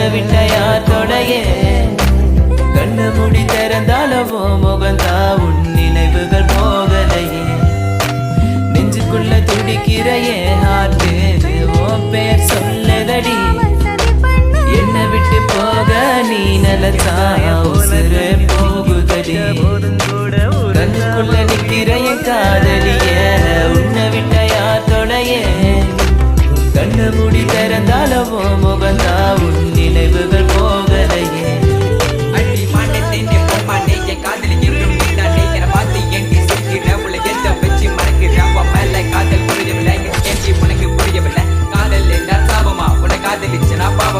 உன்னை விட்ட யார் தொடையே கண்ணு முடி திறந்தாலவோ முகந்தா உன் நினைவுகள் போகலையே நெஞ்சுக்குள்ள துடிக்கிறையே ஹார்ட்டு உன் பேர் சொல்லதடி என்னை விட்டு போக நீ நிலச்சா உசுறு போகுதடி கண்ணுக்குள்ள நிக்கிறைய காதலிய உன்னை விட்ட யார் தொடையே கண்ணு முடி திறந்தாலவோ முகந்தா உன்